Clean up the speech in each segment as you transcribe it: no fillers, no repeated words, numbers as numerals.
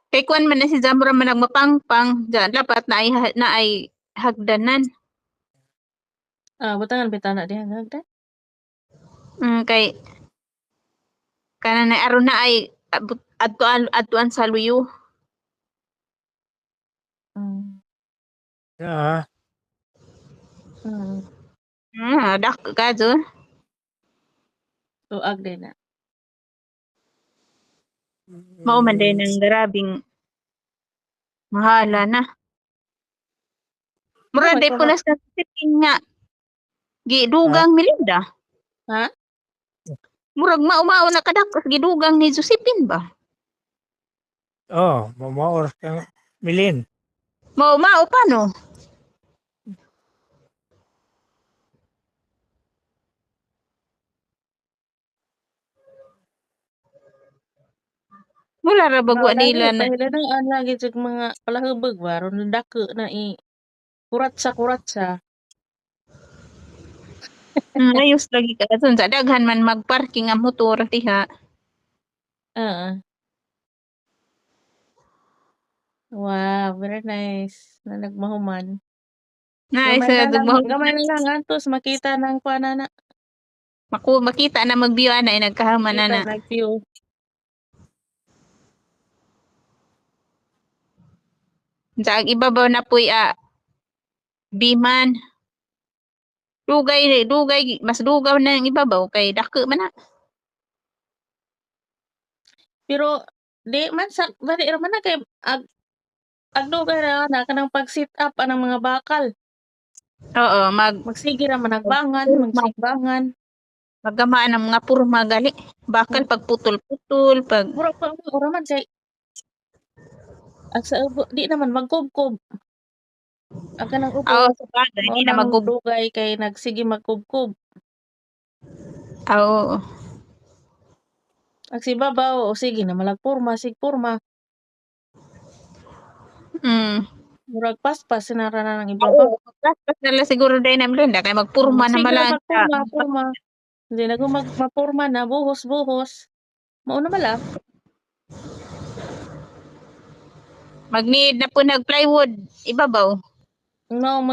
Kay kuan man na si Zamora man nagmapangpang, dapat na ay hagdanan. Butangan bitana diha hagdan. Kay kanang aron na ay adtuan sa luyo. Ah, Dak ka dun. Tuag din na. Mao man din ang grabing mahala na. Mura May day kuma- punas na sipin nga. Gidugang Melinda. Ha? Murag mao na kadakos gidugang ni Josephine ba? mamaor kang Milin. Mao pa no. Wala ra bagwa nila na. Dahilan lagi jud mga palahubog ba ron dako na kuratsa. Ayos lagi ka dun sa daghan man magparking ang motor diha. Wow, very nice. Na nagmahuman. Nice Gamay na lang antos makita ng kuanana. makita na mag-view ana ay nagkahaman na na. Nag-view. Sa ibabaw na puy Biman. Dugay mas dugaw na ang ibabaw kay dako man na. Pero di man sa dali ra man na kay agdugay na kanang pag-sit up anang mga bakal. Oo, Magsige ra man nagbangan, magsigbangan. magamaan ang mga purma gali. Bakal pagputol-putol, pag Mura pa ora man kay sa ubo di naman magkubkob. Ang kanang ubo sa bagay, mao hindi na nang dugay kay nagsige magkubkob. Oo. Ang sibabaw o sige na malagporma sigporma. Murag paspas sinara na ng ibabaw. Oo, paspas na lang siguro din ang Melinda kay magpurma na Sige malang magporma. Hindi na kung maporma na buhos. Mao na mala. Mag-need na po nag-plywood ibabaw. No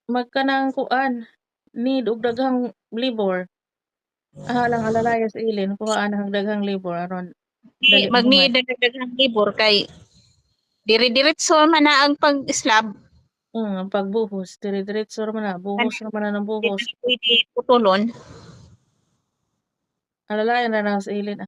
magkanang kuan need og daghang libor. Lang alalaya sa ilin kuhaan ang daghang libor aron dali Mag-need na daghang libor kay dire-diretso man na ang pag-slab. ang pagbuhos dire-diretso ra man na buhos ra man na ng buhos. Pwede putulon. Alalayan na lang sa ilin